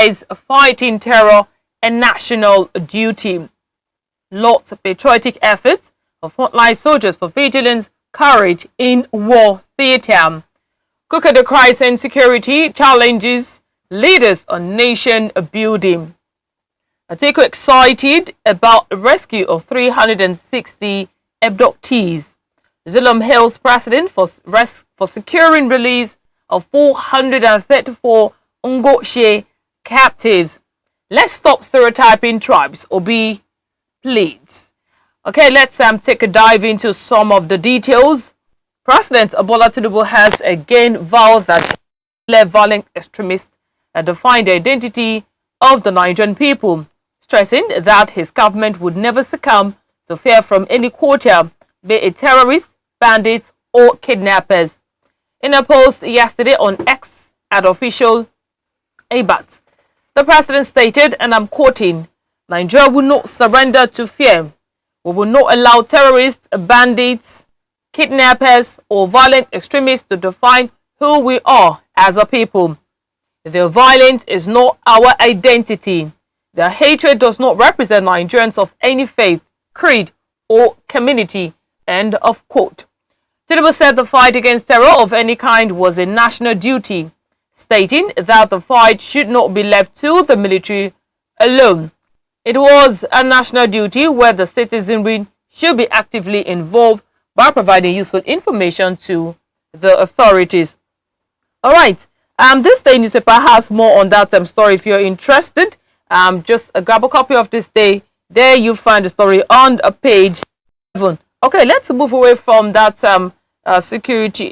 is fighting terror and national duty. Lots of patriotic efforts of frontline soldiers for vigilance, courage in war theatre. Cook at the crisis and security challenges leaders on nation building. Atiko excited about the rescue of 360 abductees. Zulum hails president for securing release of 434 Ngoshe captives. Let's stop stereotyping tribes. Obi pleads. Okay, let's take a dive into some of the details. President Bola Tinubu has again vowed that violent extremists define the identity of the Nigerian people, stressing that his government would never succumb to fear from any quarter, be it terrorists, bandits, or kidnappers. In a post yesterday on X at official ABAT, the president stated, and I'm quoting, "Nigeria will not surrender to fear. We will not allow terrorists, bandits, kidnappers, or violent extremists to define who we are as a people. Their violence is not our identity. Their hatred does not represent Nigerians of any faith, creed, or community." End of quote. Tinubu said the fight against terror of any kind was a national duty, stating that the fight should not be left to the military alone. It was a national duty where the citizenry should be actively involved by providing useful information to the authorities. All right. This day newspaper has more on that story. If you're interested, just grab a copy of this day. There you find the story on page 7. Okay, let's move away from that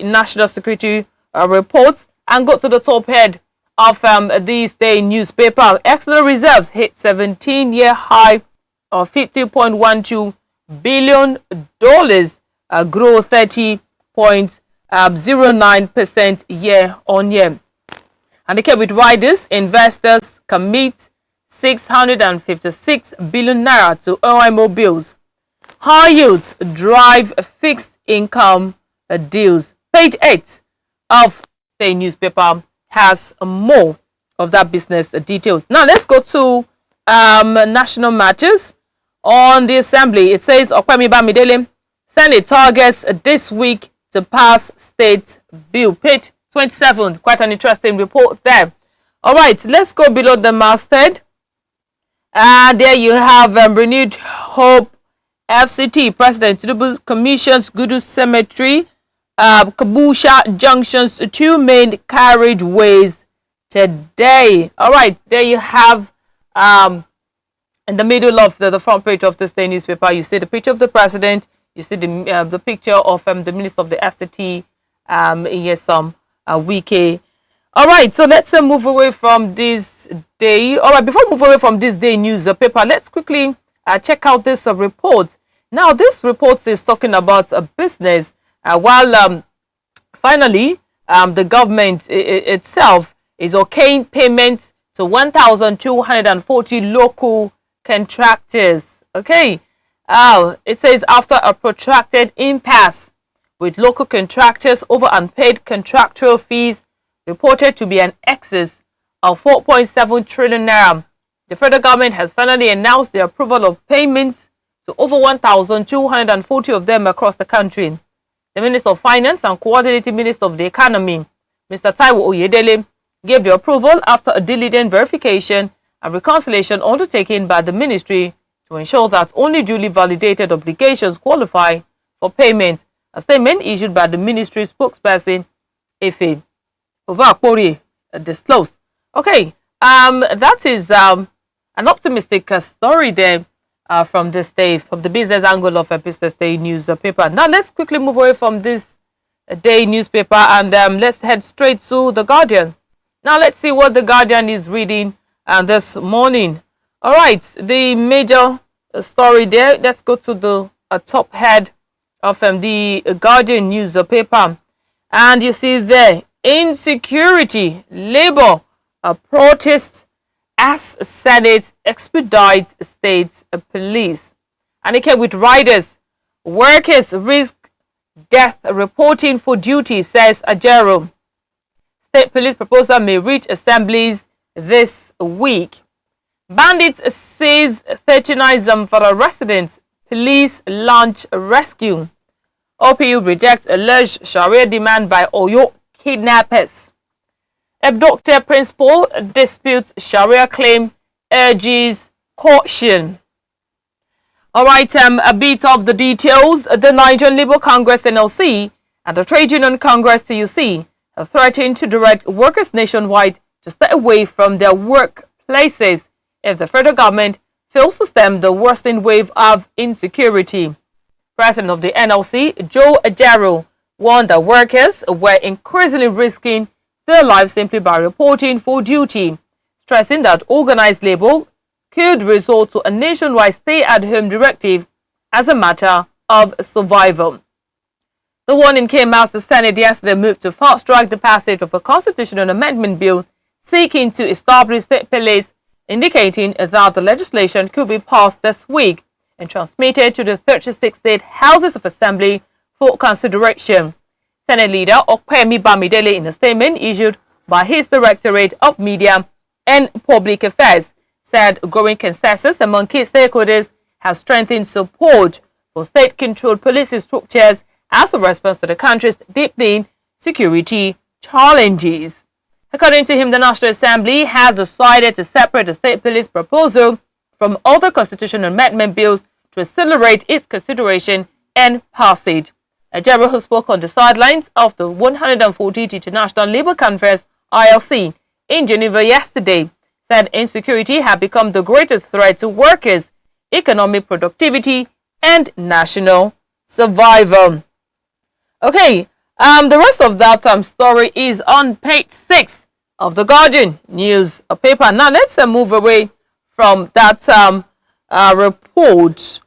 national security reports and go to the top head of this day newspaper. External reserves hit 17-year high of $50.12 billion, grow 30.09% year on year. And again, with riders, investors commit 656 billion naira to OIMO bills. High yields drive fixed income deals. Page 8 of the newspaper has more of that business details. Now let's go to national matters. On the assembly, it says Okwemi Bamidele Senate targets this week to pass state bill. Page 27, quite an interesting report there. All right, let's go below the masthead. There you have renewed hope. FCT President Tinubu commissions Gudu Cemetery, Kabusha Junction's 2 main carriageways today. All right, there you have in the middle of the front page of this day newspaper, you see the picture of the president, you see the picture of the minister of the FCT, Nyesom Wike. All right, so let's move away from this day. All right, before we move away from this day newspaper, let's quickly check out this report. Now, this report is talking about a business. While finally, the government itself is okaying payment to 1,240 local contractors. Okay, it says after a protracted impasse with local contractors over unpaid contractual fees reported to be an excess of 4.7 trillion naira, the federal government has finally announced the approval of payments to over 1,240 of them across the country. The Minister of Finance and Coordinating Minister of the Economy, Mr. Taiwo Oyedele, gave the approval after a diligent verification and reconciliation undertaken by the ministry to ensure that only duly validated obligations qualify for payment. A statement issued by the ministry spokesperson, Efe Ovakpori, disclosed. Okay, that is an optimistic story there from this day, from the business angle of a business day newspaper. Now let's quickly move away from this day newspaper and let's head straight to The Guardian. Now let's see what The Guardian is reading this morning. All right, the major story there. Let's go to the top head of the Guardian newspaper. And you see there, insecurity, labor, protest as Senate expedites state police. And it came with riders. Workers risk death reporting for duty, says Ajero. State police proposal may reach assemblies this week. Bandits seize 39 Zamfara residents. Police launch rescue. OPU rejects alleged Sharia demand by Oyo kidnappers. Abducted principal disputes Sharia claim, urges caution. Alright, a bit of the details. The Nigerian Labour Congress NLC and the Trade Union Congress TUC have threatened to direct workers nationwide to stay away from their workplaces if the federal government fails to stem the worsening wave of insecurity. President of the NLC, Joe Ajero, warned that workers were increasingly risking their lives simply by reporting for duty, stressing that organized labor could resort to a nationwide stay-at-home directive as a matter of survival. The warning came as the Senate yesterday moved to fast-track the passage of a constitutional amendment bill seeking to establish state police, indicating that the legislation could be passed this week and transmitted to the 36 state houses of assembly for consideration. Senate leader Okpemi Bamidele, in a statement issued by his Directorate of Media and Public Affairs, said growing consensus among key stakeholders has strengthened support for state-controlled police structures as a response to the country's deepening security challenges. According to him, the National Assembly has decided to separate the state police proposal from other constitutional amendment bills to accelerate its consideration and passage. Ajero, who spoke on the sidelines of the 140th International Labour Conference (ILC) in Geneva yesterday, said insecurity had become the greatest threat to workers' economic productivity and national survival. Okay, the rest of that story is on page 6 of the Guardian news paper. Now let's move away from that report.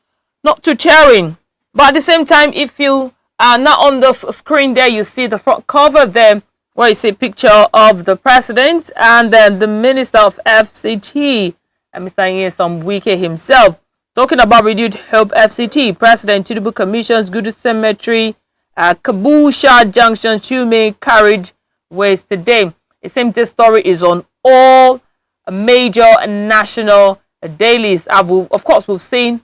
Not too cheering, but at the same time, if you are not on the screen there, you see the front cover there, where you see a picture of the president and then the minister of FCT, Mr. Nyesom Wike himself, talking about renewed hope. FCT President Tinubu commissions Good Cemetery, Kabusha Junction, Chume carriage ways today. It seems this story is on all major national dailies. Of course, we've seen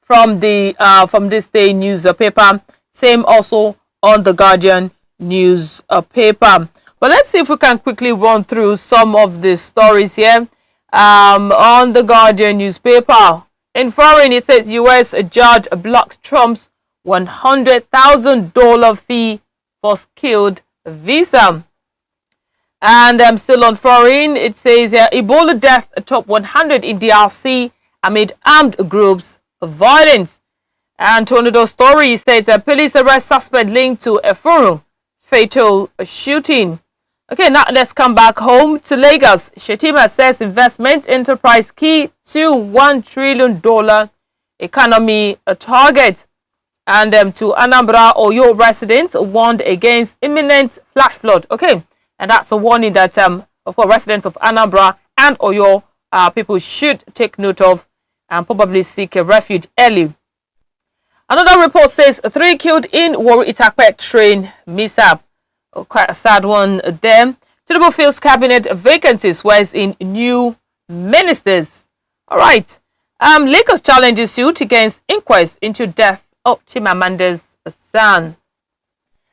from this day newspaper. Same also on the Guardian newspaper. But let's see if we can quickly run through some of the stories here. On the Guardian newspaper, in foreign, it says U.S. judge blocks Trump's $100,000 fee for skilled visa. And still on foreign, it says Ebola death top 100 in DRC amid armed groups violence. And to another story, it says police arrest suspect linked to a forum fatal shooting. Okay, now let's come back home to Lagos. Shetima says investment enterprise key to $1 trillion economy target. And to Anambra, Oyo residents warned against imminent flash flood. Okay, and that's a warning that of course residents of Anambra and Oyo people should take note of and probably seek a refuge early. Another report says 3 killed in Warri Itakpe train mishap. Quite a sad one there. Tinubu fills cabinet vacancies, whereas in new ministers. All right. Lagos challenges suit against inquest into death of Chimamanda's son.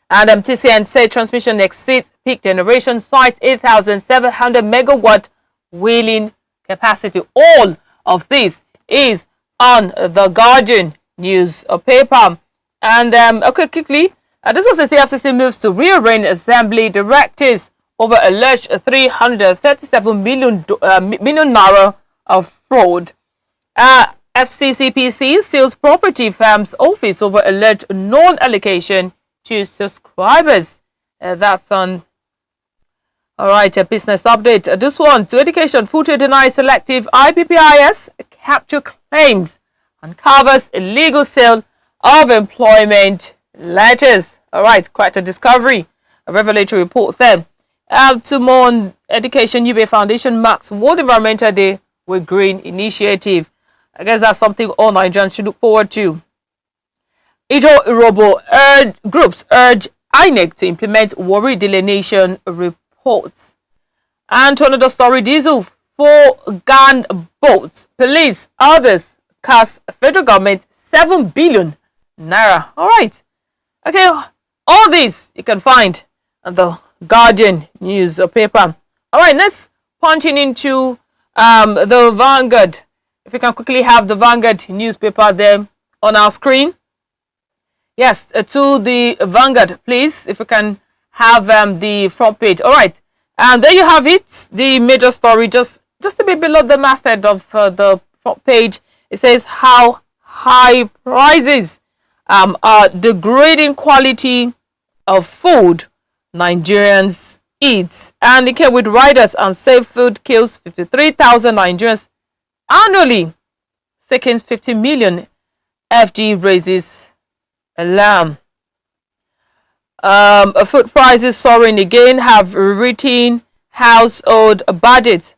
And TCN said transmission exceeds peak generation, site 8,700 megawatt wheeling capacity. All of this is on the Guardian newspaper. And okay, quickly, this was as the FCC moves to rearrange assembly directives over alleged 337 million naira of fraud. FCCPC seals property firm's office over alleged non-allocation to subscribers. That's on. All right, a business update. This one, to education, Futo denies selective IPPIS capture claims, uncovers illegal sale of employment letters. All right, quite a discovery. A revelatory report there. To more on education, UBA Foundation marks World Environmental Day with Green Initiative. I guess that's something all Nigerians should look forward to. Ijo Irobo groups urge INEC to implement Warri delineation reports. And to another story, diesel for gun boats. Police, others cost federal government 7 billion naira. All right. Okay, all this you can find on the Guardian newspaper. All right, let's punching into the Vanguard. If we can quickly have the Vanguard newspaper there on our screen. Yes, to the Vanguard, please. If we can have the front page. All right, and there you have it. The major story, just a bit below the masthead of the front page. It says how high prices are degrading quality of food Nigerians eat. And it came with riders and safe food kills 53,000 Nigerians annually, seeking 50 million. FG raises alarm. Food prices soaring again have written household budgets.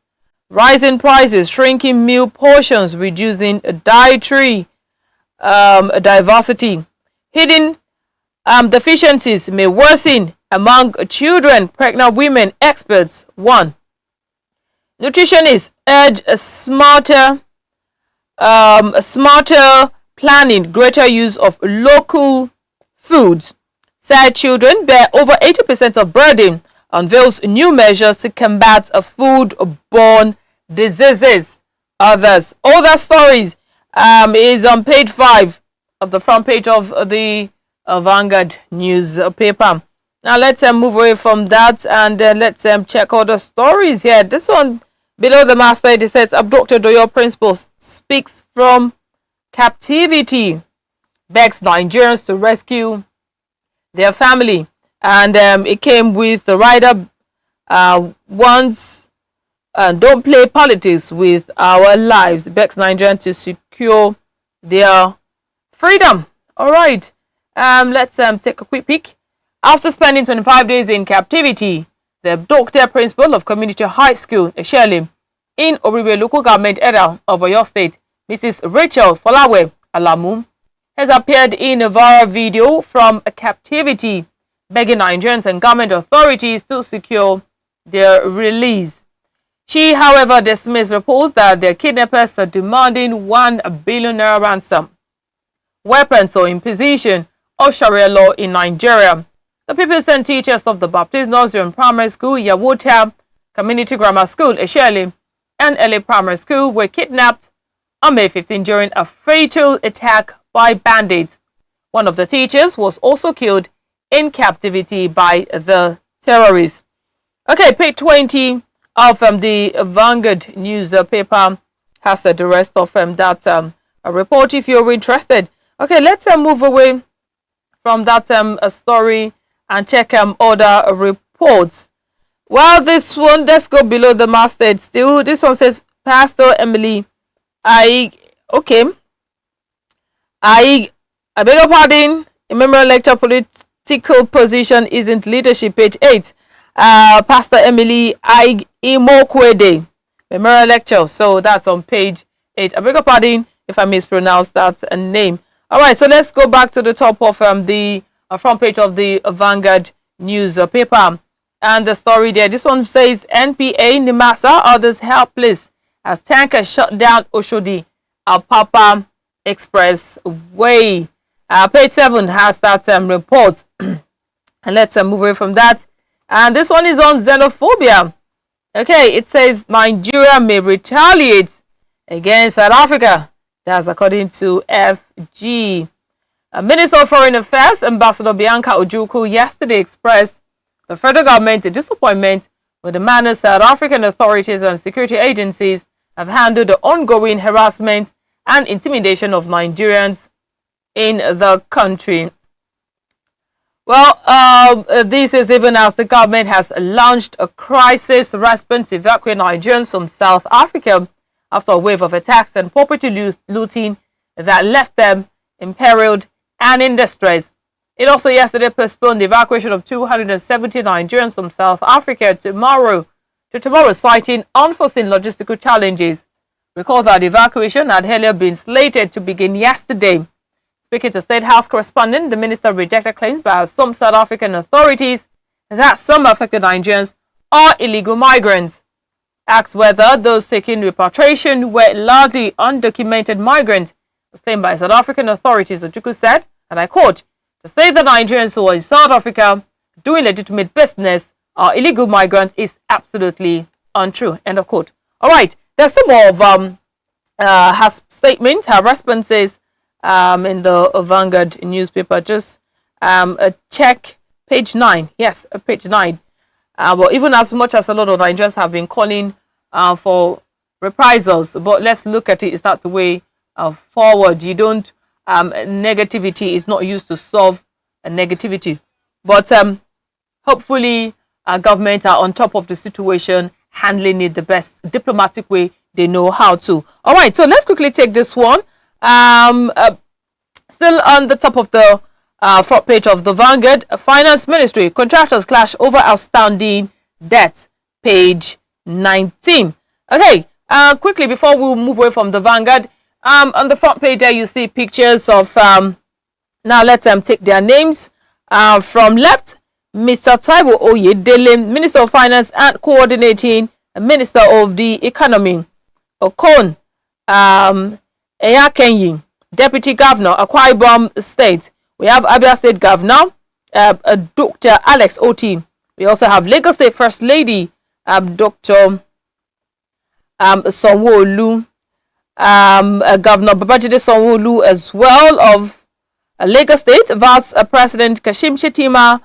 Rising prices, shrinking meal portions, reducing dietary diversity. Hidden deficiencies may worsen among children, pregnant women, experts. 1. Nutritionists urge a smarter planning, greater use of local foods. Said children bear over 80% of burden. Unveils new measures to combat food-borne diseases. Others. All that stories is on page 5 of the front page of the Vanguard newspaper. Now let's move away from that and let's check all the stories here. This one below the masthead, it says Abducted Oyo principal speaks from captivity, begs Nigerians to rescue their family. And it came with the rider once don't play politics with our lives, begs Nigerians to secure their freedom. All right, let's take a quick peek. After spending 25 days in captivity, the abducted principal of Community High School, Eshele, in Oriwe local government area of Oyo State, Mrs. Rachel Folawe Alamu, has appeared in a viral video from a captivity, begging Nigerians and government authorities to secure their release. She, however, dismissed reports that their kidnappers are demanding 1 billion naira ransom, weapons or imposition of Sharia law in Nigeria. The pupils and teachers of the Baptist Nursery and Primary School, Yawota Community Grammar School, Eshele, and LA Primary School were kidnapped on May 15 during a fatal attack by bandits. One of the teachers was also killed in captivity by the terrorists. Okay, page 20 of the Vanguard newspaper has the rest of that report if you're interested. Okay, let's move away from that story and check other reports. Well, this one, let's go below the masthead still. This one says Pastor Emily I beg your pardon. A memorial lecture, political position isn't leadership, page 8. Pastor Emily Imokwede, memorial lecture. So that's on page 8. I beg your pardon if I mispronounced that name. All right, so let's go back to the top of the front page of the Vanguard newspaper. And the story there, this one says NPA Nimasa, others helpless as tanker shut down Oshodi Apapa Expressway. Page 7 has that report. And let's move away from that. And this one is on xenophobia. Okay, it says Nigeria may retaliate against South Africa. That's according to FG. Minister of Foreign Affairs, Ambassador Bianca Ojukwu, yesterday expressed the federal government a disappointment with the manner South African authorities and security agencies have handled the ongoing harassment and intimidation of Nigerians in the country. Well, this is even as the government has launched a crisis response to evacuate Nigerians from South Africa after a wave of attacks and property looting that left them imperiled and in distress. It also yesterday postponed the evacuation of 270 Nigerians from South Africa to tomorrow, citing unforeseen logistical challenges. Recall that the evacuation had earlier been slated to begin yesterday. Speaking to State House correspondent, the minister rejected claims by some South African authorities that some affected Nigerians are illegal migrants. Asked whether those seeking repatriation were largely undocumented migrants, as claimed by South African authorities, Ojukwu said, and I quote, "To say that Nigerians who are in South Africa doing legitimate business are illegal migrants is absolutely untrue." End of quote. All right, there's some more of her statement, her responses in the Vanguard newspaper. Just check page 9. Yes, page 9. Well, even as much as a lot of Nigerians have been calling for reprisals, but let's look at it. Is that the way forward? You don't, negativity is not used to solve a negativity. But hopefully our government are on top of the situation, handling it the best diplomatic way they know how to. All right, so let's quickly take this one. Still on the top of the front page of the Vanguard, Finance Ministry, contractors clash over outstanding debt, page 19. Okay, quickly before we move away from the Vanguard, on the front page there you see pictures of, now let's take their names. From left, Mr. Taiwo Oyedele, Minister of Finance and Coordinating Minister of the Economy. Okon Eyakenyi, Deputy Governor, Akwa Ibom State. We have Abia State Governor, Dr. Alex Oti. We also have Lagos State First Lady, Dr. Sanwo-Olu, Governor Babajide Sanwo-Olu as well of Lagos State, Vice President Kashim Shettima,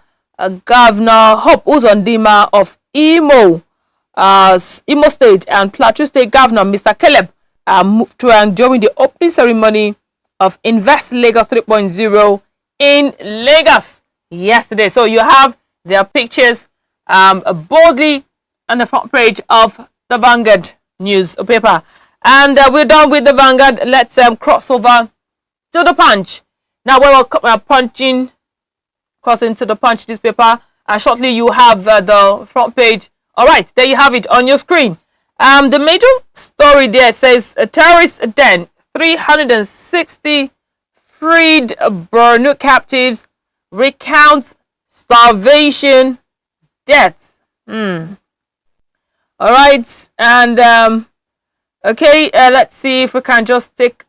Governor Hope Uzodinma of Imo State, and Plateau State Governor Mr. Caleb Mutfwang during the opening ceremony of Invest Lagos 3.0 in Lagos yesterday. So you have their pictures boldly on the front page of the Vanguard newspaper. And we're done with the Vanguard. Let's cross over to the Punch. Now we're crossing to the Punch newspaper, and shortly you have the front page. All right, there you have it on your screen. The major story there says a terrorist den, 360 freed Borno captives, recounts starvation deaths. All right, and okay, let's see if we can just take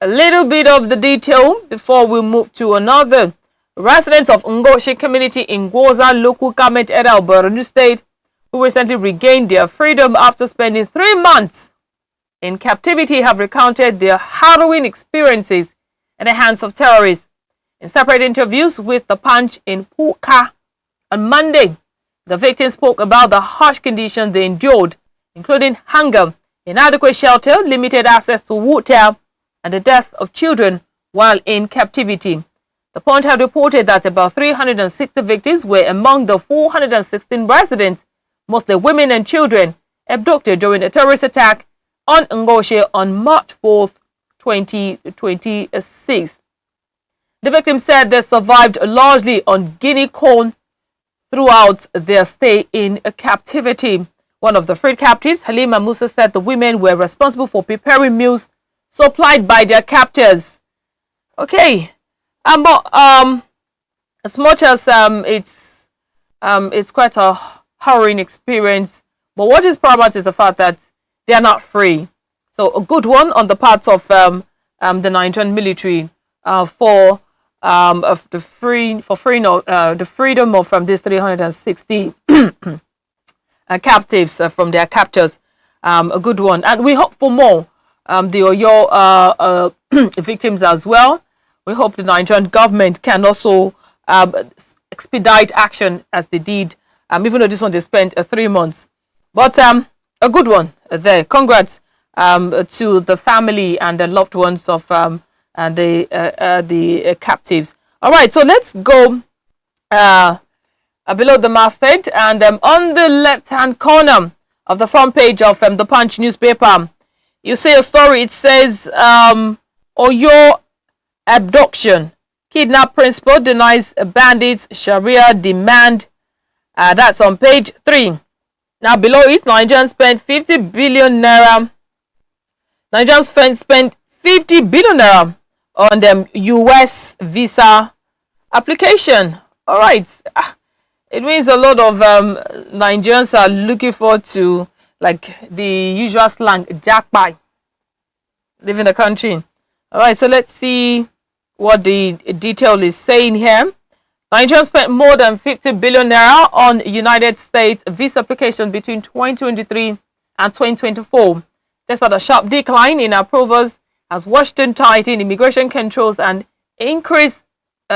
a little bit of the detail before we move to another. Residents of Ngoshe community in Gwoza local government area of Borno State, who recently regained their freedom after spending 3 months in captivity, have recounted their harrowing experiences in the hands of terrorists. In separate interviews with the Punch in Puka on Monday, the victims spoke about the harsh conditions they endured, including hunger, inadequate shelter, limited access to water, and the death of children while in captivity. The Punch had reported that about 360 victims were among the 416 residents, mostly women and children, abducted during a terrorist attack on Ngoshe on March 4th, 2026. The victims said they survived largely on Guinea corn throughout their stay in captivity. One of the freed captives, Halima Musa, said the women were responsible for preparing meals supplied by their captors. Okay, but as much as it's quite a harrowing experience, but what is paramount is the fact that they are not free. So a good one on the part of the Nigerian military for the freedom of these 360 captives from their captors. A good one, and we hope for more. The Oyo victims as well. We hope the Nigerian government can also expedite action as they did, even though this one they spent 3 months. But a good one there. Congrats to the family and the loved ones of the captives. All right, so let's go below the masthead, and on the left-hand corner of the front page of the Punch newspaper, you see a story. It says, Oyo abduction. Kidnap principal denies bandits Sharia demand. That's on page 3. Now below it, Nigerians spent 50 billion naira. Nigerians spent 50 billion naira on them US visa application. All right. It means a lot of Nigerians are looking forward to, like, the usual slang, jackpot, leaving the country. All right, so let's see what the detail is saying here. Nigeria spent more than 50 billion naira on United States visa applications between 2023 and 2024. Despite a sharp decline in approvals, as Washington tightened immigration controls and increased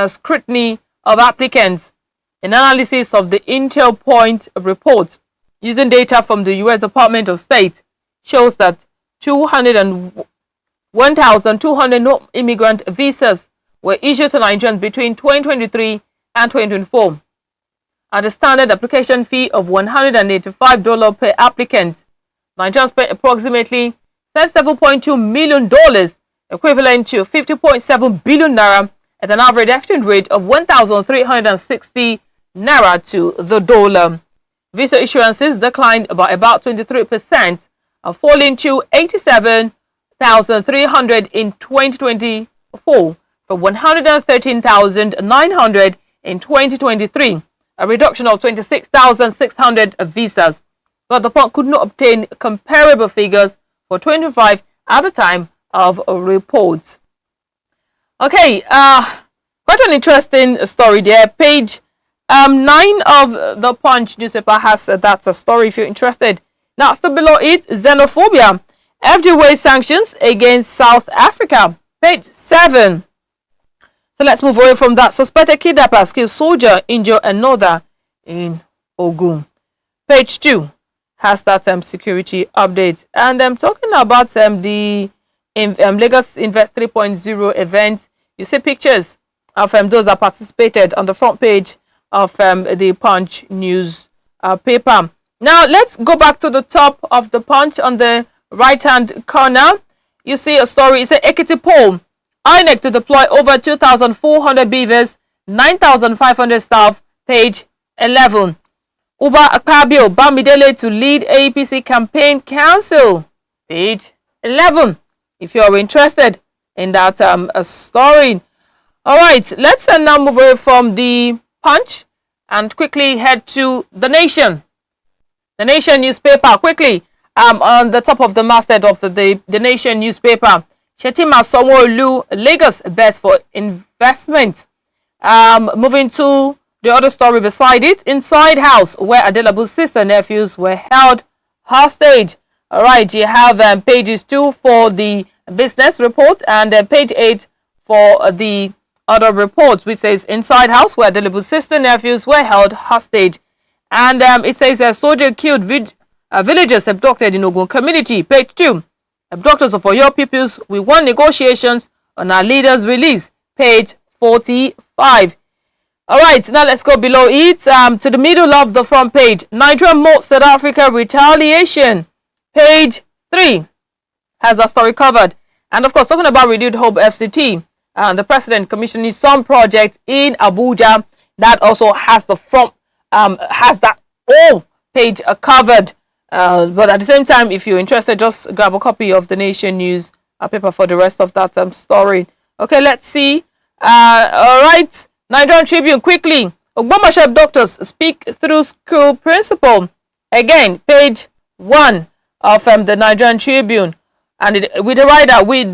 scrutiny of applicants. An analysis of the Intel Point report using data from the U.S. Department of State shows that 1,200 non-immigrant visas were issued to Nigerians between 2023 and 2024 at a standard application fee of $185 per applicant. Nigerians spent approximately $37.2 million, equivalent to 50.7 billion naira, at an average exchange rate of 1,360 naira to the dollar. Visa issuances declined by about 23%, falling to 87,300 in 2024 from 113,900 in 2023, a reduction of 26,600 visas. But the fund could not obtain comparable figures for 25 at the time of reports. Okay, quite an interesting story there. Page 9 of the Punch newspaper has that's a story if you're interested. Now, still below it, xenophobia. FD weighs sanctions against South Africa. Page 7. So let's move away from that. Suspected kidnappers kill soldier, injure another in Ogun. Page 2 has that security update. And I'm talking about the Lagos Invest 3.0 event. You see pictures of those that participated on the front page of the Punch news paper. Now, let's go back to the top of the Punch on the right-hand corner. You see a story. It's an Ekiti poll. INEC to deploy over 2,400 beavers, 9,500 staff. Page 11. Uba Akpabio Bamidele to lead APC campaign council. Page 11. If you're interested in that story. All right, let's now move away from the Punch and quickly head to The Nation. The Nation newspaper, quickly, on the top of the masthead of the Nation newspaper. Shetima Sanwo-Olu, Lagos best for investment. Moving to the other story beside it, inside house where Adelabu's sister nephews were held hostage. All right, you have pages 2 for the business report and page 8 for the other reports, which says inside house where Adelabu's sister nephews were held hostage. And it says a soldier killed villagers abducted in Ogun community. Page 2. Abductors of your pupils, we won negotiations on our leader's release. Page 45. All right, now let's go below it to the middle of the front page. Nigeria mocks South Africa retaliation. Page 3 has that story covered. And of course, talking about renewed hope FCT, the president commissioning some project in Abuja that also has the front has that whole page covered. But at the same time, if you're interested, just grab a copy of the Nation News paper for the rest of that story. Okay, let's see. All right, Nigerian Tribune, quickly. Ogbomoso doctors speak through school principal. Again, page 1 of the Nigerian Tribune. And with the writer, we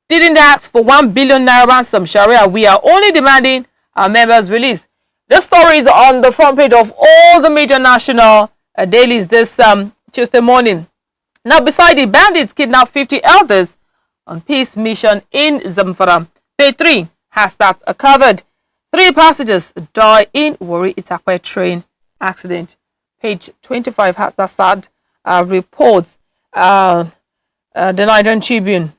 didn't ask for 1 billion naira ransom, Sharia. We are only demanding our members' release. This story is on the front page of all the major national dailies this Tuesday morning. Now, beside it, bandits kidnapped 50 elders on peace mission in Zamfara. Page 3 has that covered. 3 passengers die in Warri Itakwe train accident. Page 25 has that sad report. The Nigerian Tribune.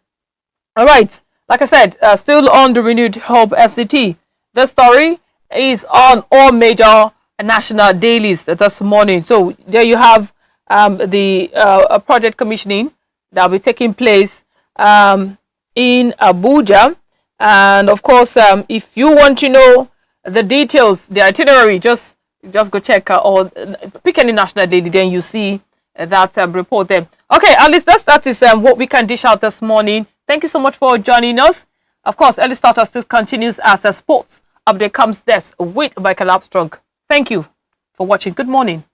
All right, like I said, still on the renewed hope FCT. The story is on all major national dailies this morning. So there you have the project commissioning that will be taking place in Abuja. And of course, if you want to know the details, the itinerary, just go check or pick any national daily, then you see that report there. Okay, at least that is what we can dish out this morning. Thank you so much for joining us. Of course, Early Starter still continues as a sports update comes next with Michael Armstrong. Thank you. for watching. Good morning.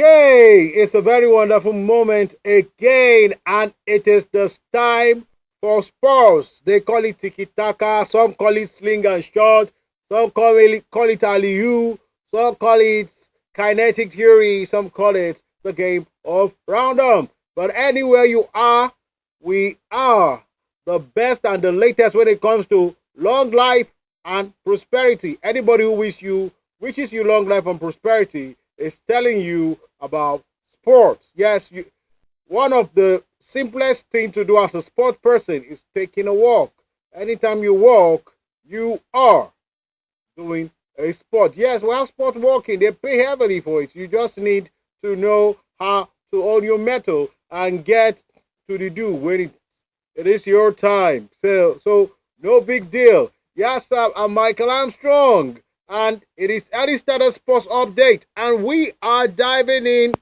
Okay, it's a very wonderful moment again, and it is the time for sports. They call it tiki-taka, some call it sling and shot, some call it alley-oop, some call it kinetic theory, some call it the game of random. But anywhere you are, we are the best and the latest when it comes to long life and prosperity. Anybody who wishes you long life and prosperity is telling you about sports. Yes, one of the simplest thing to do as a sport person is taking a walk. Anytime you walk, you are doing a sport. Yes, we have sport walking. They pay heavily for it. You just need to know how to hold your metal and get to the do when it is your time. So no big deal. Yes, I'm Michael Armstrong, and it is Eddie Status Sports Update, and we are diving in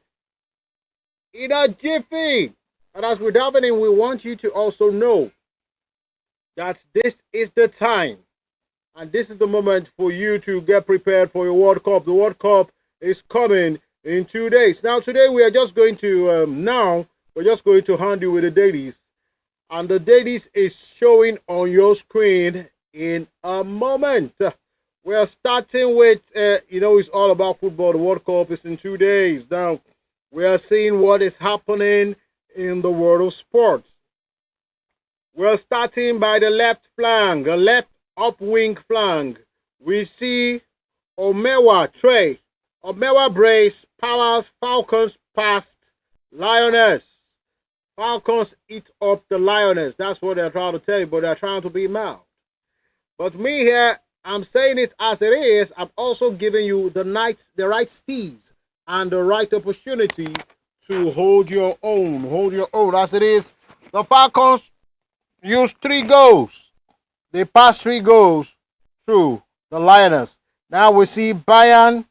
a jiffy. And as we're diving in, we want you to also know that this is the time, and this is the moment for you to get prepared for your World Cup. The World Cup is coming in 2 days. Now, today we are just going to hand you with the dailies, and the dailies is showing on your screen in a moment. We are starting with, it's all about football. The World Cup is in 2 days. Now, we are seeing what is happening in the world of sports. We're starting by the left flank, the left up wing flank. We see Omewa Trey. Omewa brace, Powers, Falcons past Lioness. Falcons eat up the Lioness. That's what they're trying to tell you, but they're trying to be mild. But me here, I'm saying it as it is. I'm also giving you the right steeds and the right opportunity to hold your own. Hold your own as it is. The Falcons used 3 goals. They passed 3 goals through the Lioness. Now we see Bayern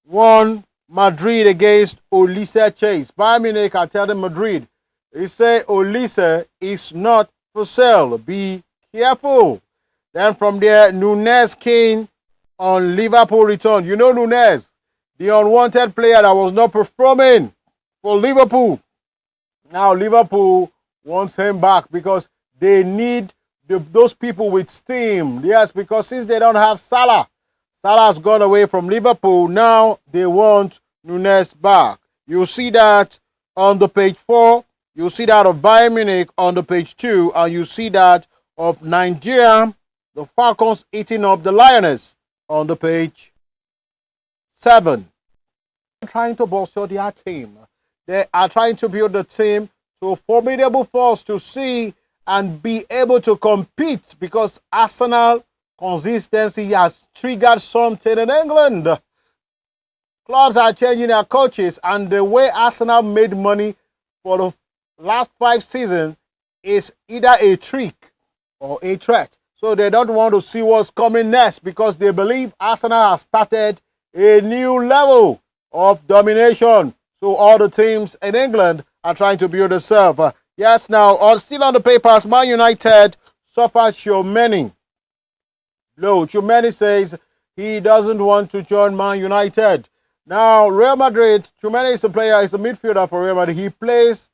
won Madrid against Olise Chase. Bayern Munich are telling Madrid, they say Olise is not for sale. Be careful. Then from there, Nunez King on Liverpool return. You know Nunez. the unwanted player that was not performing for Liverpool. Now Liverpool wants him back because they need those people with steam. Yes, because since they don't have Salah, Salah's gone away from Liverpool. Now they want Nunes back. You'll see that on the page 4. You'll see that of Bayern Munich on the page 2. And you see that of Nigeria, the Falcons eating up the Lioness on the page 7. Trying to bolster their team. They are trying to build the team to a formidable force to see and be able to compete, because Arsenal consistency has triggered something in England. Clubs are changing their coaches, and the way Arsenal made money for the last 5 seasons is either a trick or a threat. So they don't want to see what's coming next, because they believe Arsenal has started a new level of domination. So all the teams in England are trying to build themselves. Yes, now, still on the papers, Man United suffered Tchouaméni. No, Tchouaméni says he doesn't want to join Man United. Now, Real Madrid, Tchouaméni is a player, he's a midfielder for Real Madrid. He plays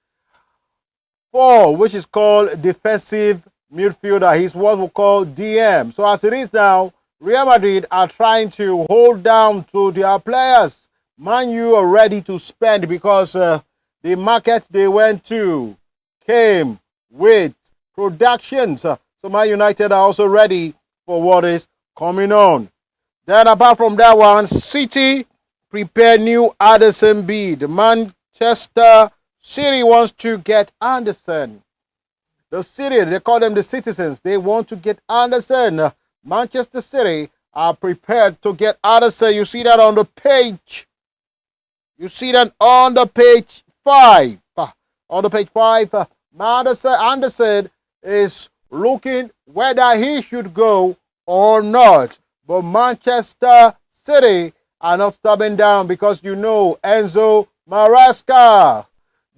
4, which is called defensive midfielder. He's what we call DM. So as it is now, Real Madrid are trying to hold down to their players. Man U are ready to spend, because the market they went to came with productions. So Man United are also ready for what is coming on. Then apart from that one, City prepare new Anderson bid. Manchester City wants to get Anderson. The City, they call them the citizens. They want to get Anderson. Manchester City are prepared to get Anderson. You see that on the page. You see that on the page 5. On the page 5, Anderson is looking whether he should go or not. But Manchester City are not stopping down, because you know Enzo Maresca,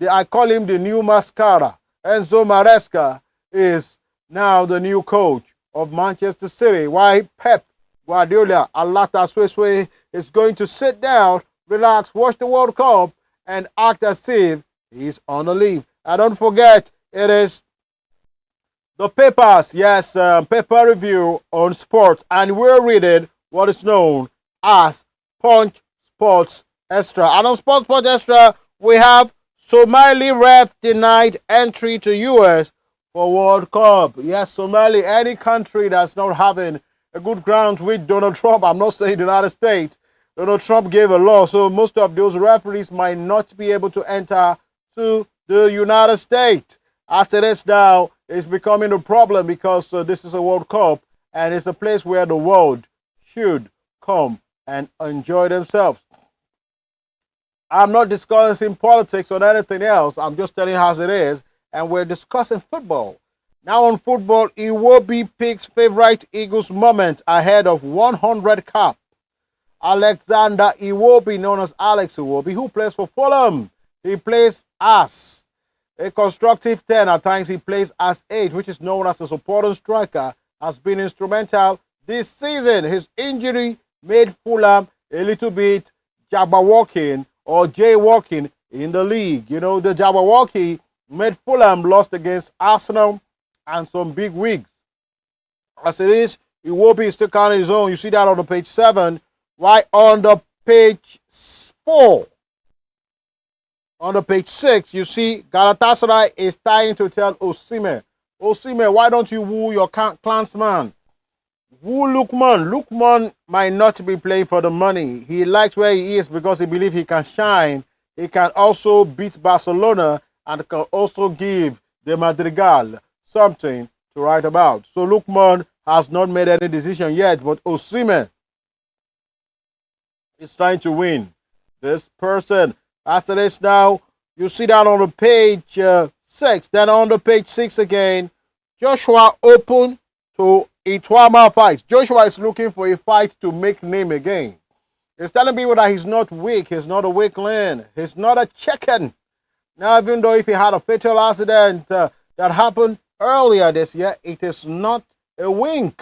I call him the new mascara. Enzo Maresca is now the new coach of Manchester City. Why Pep Guardiola, Alata Sweswe, is going to sit down, relax, watch the World Cup, and act as if he's on a leave. And don't forget, it is the papers, yes, paper review on sports, and we're reading what is known as Punch Sports Extra. And on Sports Extra, we have Somali ref denied entry to US for World Cup. Yes, Somali, any country that's not having a good ground with Donald Trump, I'm not saying the United States, Donald Trump gave a law, so most of those referees might not be able to enter to the United States. As it is now, it's becoming a problem, because this is a World Cup, and it's a place where the world should come and enjoy themselves. I'm not discussing politics or anything else. I'm just telling you as it is, and we're discussing football. Now on football, Iwobi picks favorite Eagles moment ahead of 100 cap. Alexander Iwobi, known as Alex Iwobi, who plays for Fulham. He plays as a constructive 10. At times he plays as 8, which is known as a supporting striker, has been instrumental this season. His injury made Fulham a little bit jabberwalking or jaywalking in the league. You know, the jabberwocky made Fulham lost against Arsenal and some big wigs. As it is, Iwobi is still counting his own. You see that on the page 7. Right on the page 4. On the page 6, you see Galatasaray is trying to tell Osimhen, why don't you woo your clansman? Woo Lukman. Lukman might not be playing for the money. He likes where he is because he believes he can shine. He can also beat Barcelona and can also give the Madrigal something to write about. So Lukman has not made any decision yet, but Osimhen is trying to win this person. As it is now, you see that on the page 6. Then on the page 6 again, Joshua open to Itwama fight. Joshua is looking for a fight to make name again. He's telling people that he's not weak. He's not a weakling. He's not a chicken. Now, even though if he had a fatal accident that happened earlier this year, it is not a wink.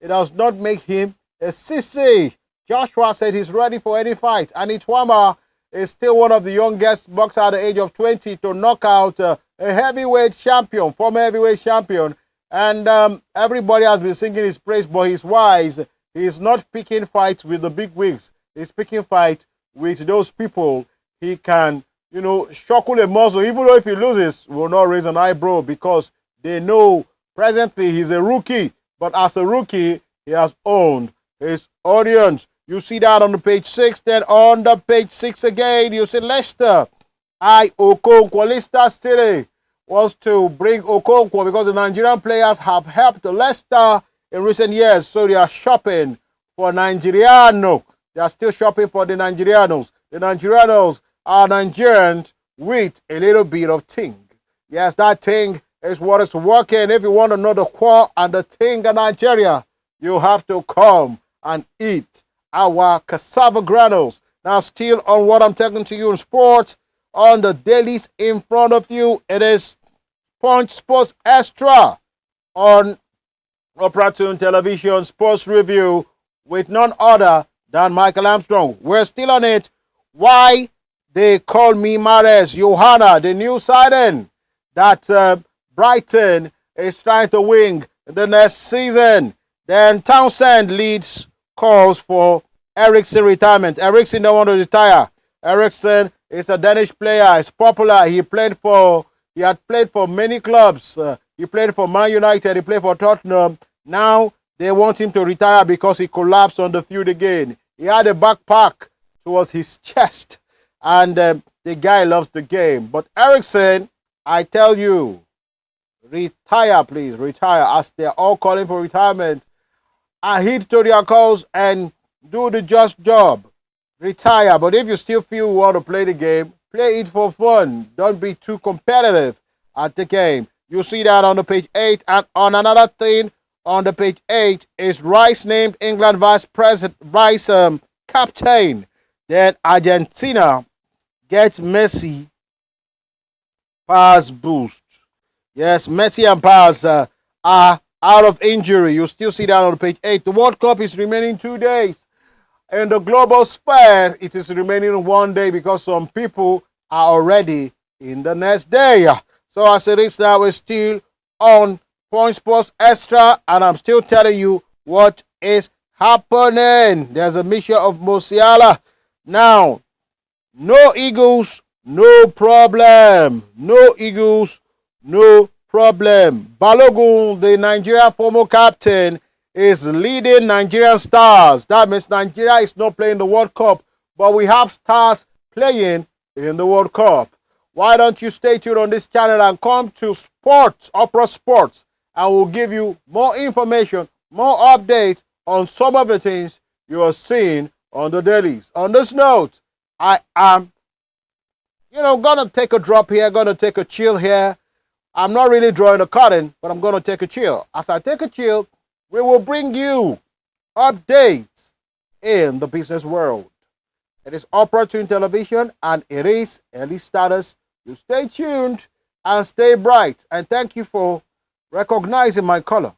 It does not make him a sissy. Joshua said he's ready for any fight. And Itwama is still one of the youngest boxers at the age of 20 to knock out a heavyweight champion, former heavyweight champion. And everybody has been singing his praise, but he's wise. He's not picking fights with the big wigs. He's picking fights with those people he can, shuckle a muscle. Even though if he loses, will not raise an eyebrow because they know presently he's a rookie. But as a rookie, he has owned his audience. You see that on the page 6. Then on the page 6 again, you see Leicester. Okonkwo, Leicester City wants to bring Okonkwo because the Nigerian players have helped Leicester in recent years. So they are shopping for Nigeriano. They are still shopping for the Nigerianos. The Nigerianos are Nigerians with a little bit of ting. Yes, that ting is what is working. If you want to know the core and the ting in Nigeria, you have to come and eat our cassava granules. Now, still on what I'm taking to you in sports, on the dailies in front of you, it is Punch Sports Extra on Operatune Television Sports Review with none other than Michael Armstrong. We're still on it. Why they call me Mares Johanna, the new signing that Brighton is trying to win the next season. Then Townsend leads calls for Eriksen retirement. Eriksen don't want to retire. Eriksen is a Danish player. He's popular. He had played for many clubs. He played for Man United. He played for Tottenham. Now they want him to retire because he collapsed on the field again. He had a backpack towards his chest. And the guy loves the game. But Eriksen, I tell you, retire, please, retire. As they're all calling for retirement, I heed to their calls and do the just job. Retire. But if you still feel you want to play the game, play it for fun. Don't be too competitive at the game. You see that on the page 8. And on another thing, on the page 8 is Rice named England vice captain. Then Argentina gets Messi pass boost. Yes, Messi and Pass are out of injury. You still see that on page 8. The World Cup is remaining 2 days. In the global sphere, it is remaining 1 day because some people are already in the next day. So as it is now, we're still on Point Sports Extra, and I'm still telling you what is happening. There's a mission of Musiala. Now, no Eagles, no problem. No Eagles, no problem. Balogun, the Nigerian former captain, is leading Nigerian stars. That means Nigeria is not playing the World Cup, but we have stars playing in the World Cup. Why don't you stay tuned on this channel and come to Sports, Opera Sports, and we'll give you more information, more updates on some of the things you are seeing on the dailies. On this note, I am, gonna take a drop here, gonna take a chill here. I'm not really drawing a curtain, but I'm gonna take a chill. As I take a chill, we will bring you updates in the business world. It is Operatune Television, and it is early status. You stay tuned and stay bright. And thank you for recognizing my color.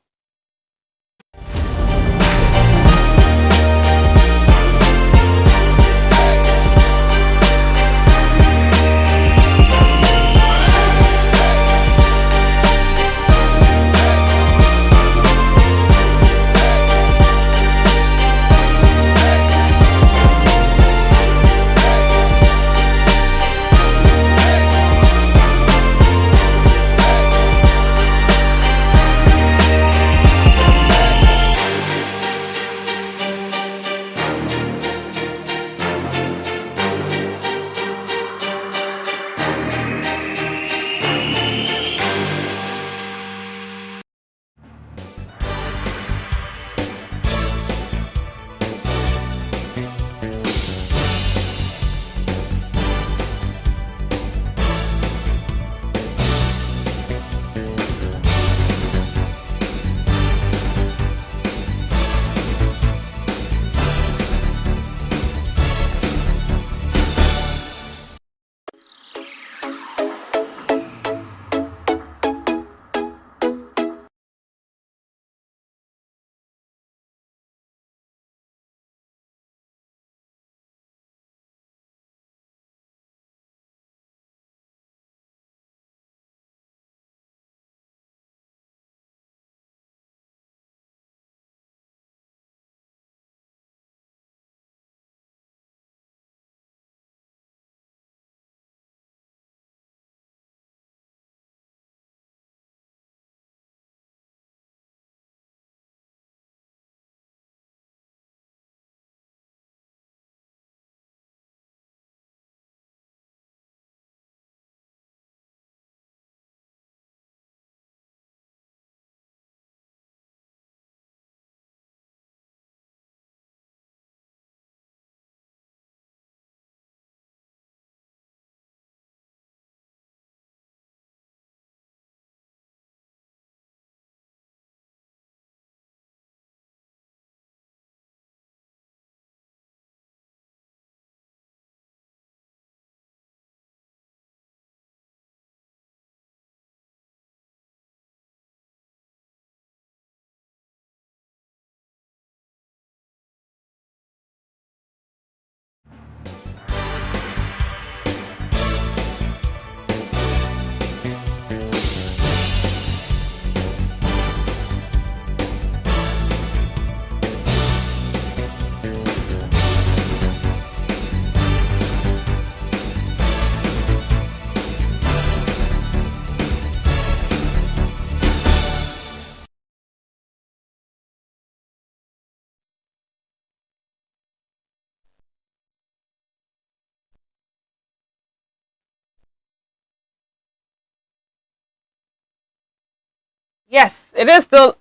Yes, it is still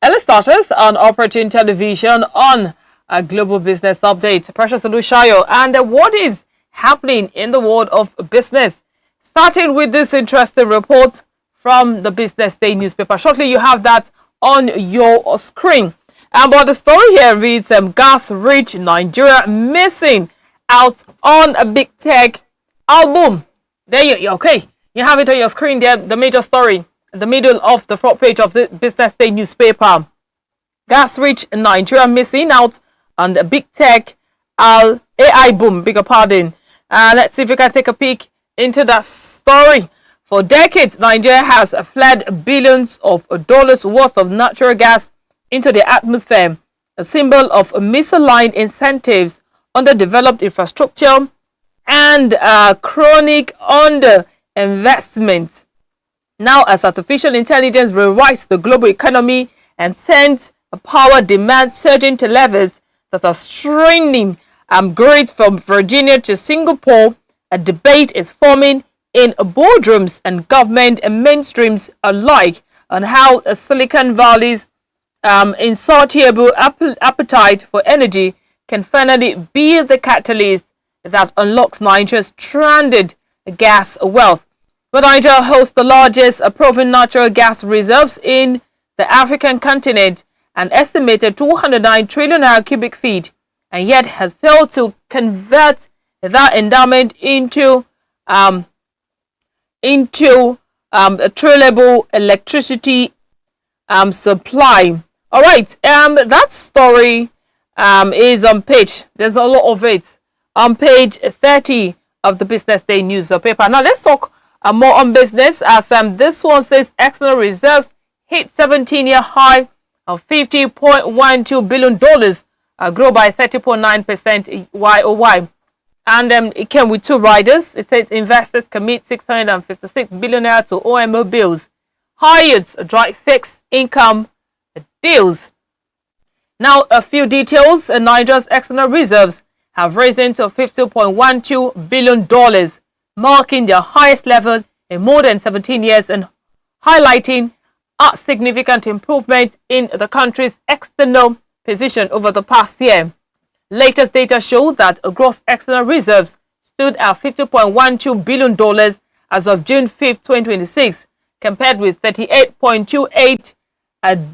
early starters on Operatune Television on a global business update. Precious Olushayo, and what is happening in the world of business? Starting with this interesting report from the Business Day newspaper. Shortly, you have that on your screen. But the story here reads, gas-rich Nigeria missing out on a big tech album. There you okay. You have it on your screen there, the major story, the middle of the front page of the Business Day newspaper. Gas-rich Nigeria missing out on the big tech AI boom, bigger pardon. Let's see if we can take a peek into that story. For decades, Nigeria has fled billions of dollars worth of natural gas into the atmosphere, a symbol of misaligned incentives, underdeveloped infrastructure, and chronic underinvestment. Now, as artificial intelligence rewrites the global economy and sends power demand surging to levels that are straining grids from Virginia to Singapore, a debate is forming in boardrooms and government and mainstreams alike on how Silicon Valley's insatiable appetite for energy can finally be the catalyst that unlocks Nigeria's stranded gas wealth. But Nigeria hosts the largest proven natural gas reserves in the African continent, an estimated 209 trillion cubic feet, and yet has failed to convert that endowment into a tradable electricity supply. All right, that story is on page. There's a lot of it on page 30 of the Business Day newspaper. Now let's talk more on business, as this one says external reserves hit 17-year high of $50.12 billion, grow by 30.9% YOY. And it came with two riders. It says investors commit 656 billion naira to OMO bills. Hyatt's drive fixed income deals. Now, a few details. Nigeria's external reserves have risen to $50.12 billion, marking their highest level in more than 17 years and highlighting a significant improvement in the country's external position over the past year. Latest data show that gross external reserves stood at $50.12 billion as of June 5th, 2026, compared with $38.28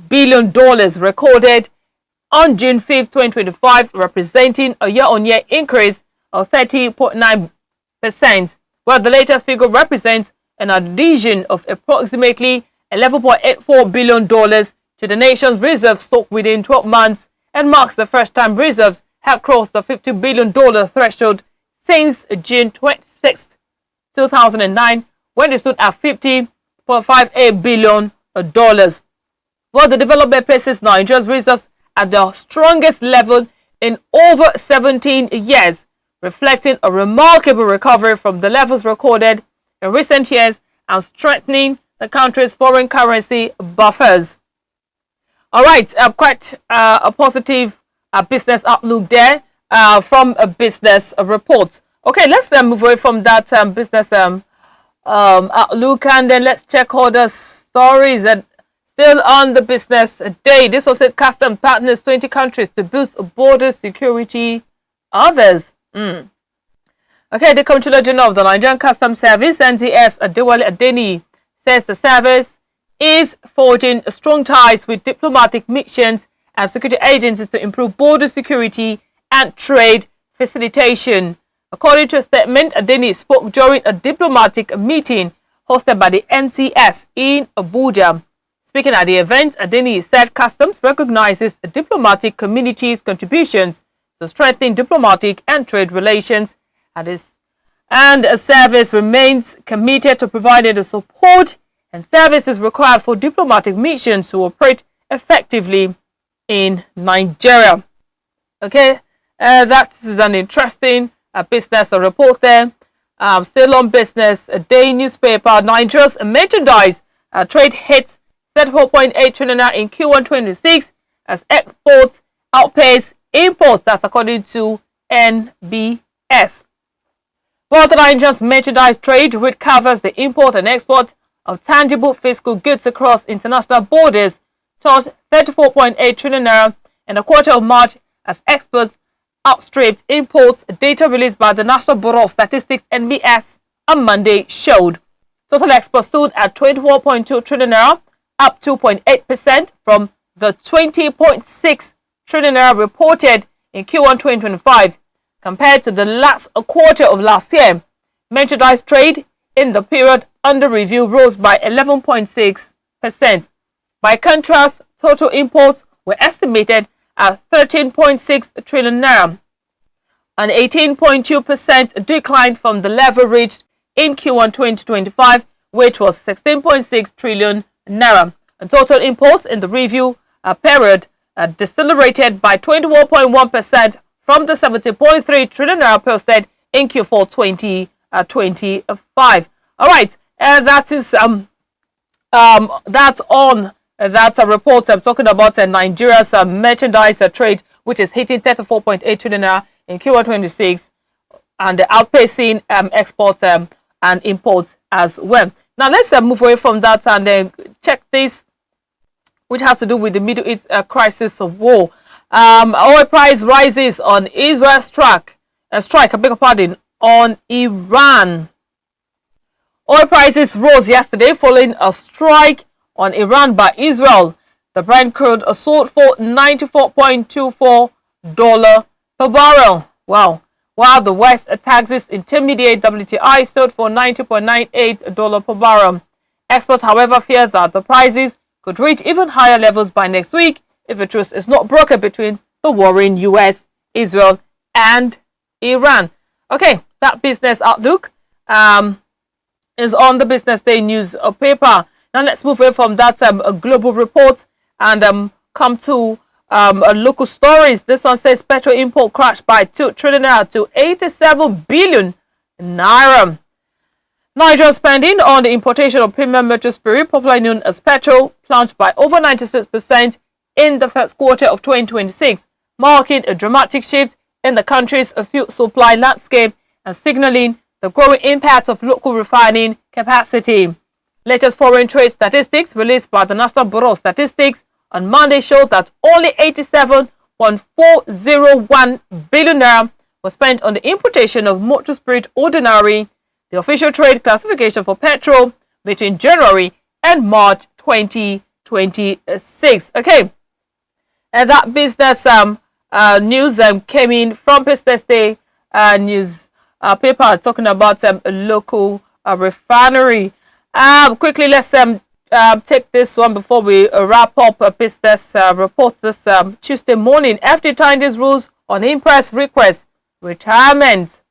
billion recorded on June 5th, 2025, representing a year-on-year increase of 30.9%, while the latest figure represents an addition of approximately $11.84 billion to the nation's reserve stock within 12 months and marks the first time reserves have crossed the $50 billion threshold since June 26, 2009, when they stood at $50.58 billion. While the development places Nigeria's reserves at the strongest level in over 17 years, reflecting a remarkable recovery from the levels recorded in recent years and strengthening the country's foreign currency buffers. All right, quite a positive business outlook there from a business report. Okay, let's then move away from that business outlook, and then let's check all the stories that still on the Business Day. This was it. Custom partners 20 countries to boost border security. Others. Okay, the Comptroller General of the Nigerian Customs Service, NCS Adewale Adeni, says the service is forging strong ties with diplomatic missions and security agencies to improve border security and trade facilitation. According to a statement, Adeni spoke during a diplomatic meeting hosted by the NCS in Abuja. Speaking at the event, Adeni said customs recognizes the diplomatic community's contributions to strengthening diplomatic and trade relations, and a service remains committed to providing the support and services required for diplomatic missions to operate effectively in Nigeria. Okay, that is an interesting business report there. Still on Business Day newspaper, Nigeria's merchandise trade hits 34.8 trillion in Q1 26 as exports outpace imports. That's according to NBS. While the Nigeria's merchandise trade, which covers the import and export of tangible fiscal goods across international borders totaled 34.8 trillion naira in the quarter of March as exports outstripped imports. Data released by the National Bureau of Statistics (NBS) on Monday showed total exports stood at 24.2 trillion naira, up 2.8% from the 20.6 trillion naira reported in Q1 2025 compared to the last quarter of last year. Merchandise trade in the period under review rose by 11.6%. By contrast, total imports were estimated at 13.6 trillion naira, an 18.2% decline from the level reached in Q1 2025, which was 16.6 trillion naira. And total imports in the review period decelerated by 21.1% from the 70.3 trillion naira posted in Q4 2025. All right, that is that's on that report. I'm talking about Nigeria's merchandise trade, which is hitting 34.8 trillion naira in Q1 26, and outpacing exports and imports as well. Now let's move away from that and check this, which has to do with the Middle East crisis of war. Oil price rises on Israel strike, I beg your pardon, on Iran. Oil prices rose yesterday following a strike on Iran by Israel. The Brent crude sold for $94.24 per barrel. Wow. While the West Texas Intermediate WTI sold for $90.98 per barrel. Experts, however, fear that the prices could reach even higher levels by next week if a truce is not brokered between the warring US, Israel, and Iran. Okay, that business outlook is on the Business Day news paper. Now let's move away from that global report and come to local stories. This one says petrol import crashed by 2 trillion naira to 87 billion naira. Nigeria's spending on the importation of premium motor spirit, popularly known as petrol, plunged by over 96% in the first quarter of 2026, marking a dramatic shift in the country's fuel supply landscape and signaling the growing impact of local refining capacity. Latest foreign trade statistics released by the National Bureau of Statistics on Monday showed that only 87.401 billion naira was spent on the importation of motor spirit ordinary, the official trade classification for petrol, between January and March 2026. Okay, and that business news came in from Business Day news paper talking about a local refinery. Quickly, let's take this one before we wrap up a business report this Tuesday morning. FD tightened its rules on impress request retirement.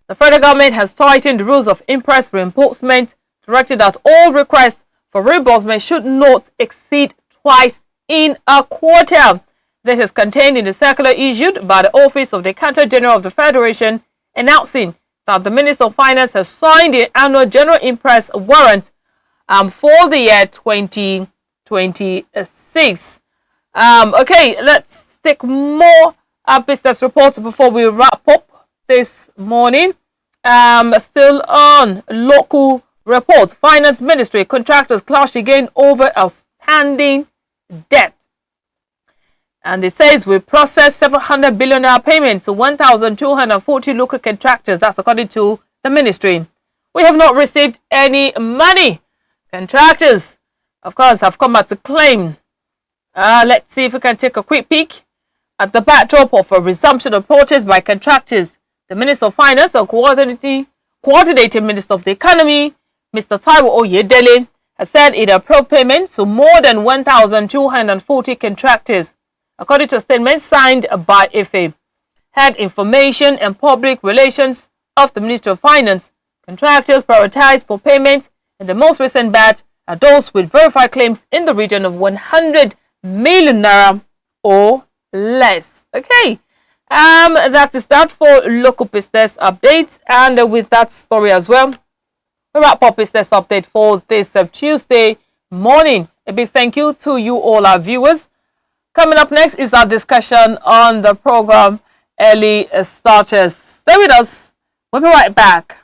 The federal government has tightened the rules of impress reimbursement, directed that all requests for reimbursement should not exceed twice in a quarter. This is contained in the circular issued by the Office of the Accountant General of the Federation, announcing that the Minister of Finance has signed the annual general impress warrant for the year 2026. Okay, let's take more business reports before we wrap up this morning. Still on local reports, Finance Ministry contractors clashed again over outstanding debt. And it says we processed 700 billion naira payments to 1,240 local contractors. That's according to the ministry. We have not received any money. Contractors, of course, have come out to claim. Let's see if we can take a quick peek at the backdrop of a resumption of protests by contractors. The Minister of Finance and Coordinating Minister of the Economy, Mr. Taiwo Oyedele, has said it approved payments to more than 1,240 contractors. According to a statement signed by Ife, Head Information and Public Relations of the Ministry of Finance, contractors prioritized for payment in the most recent batch are those with verified claims in the region of 100 million naira or less. Okay, that is that for local business updates, and with that story as well, we wrap up business update for this Tuesday morning. A big thank you to you all our viewers. Coming up next is our discussion on the program Early Starters. Stay with us. We'll be right back.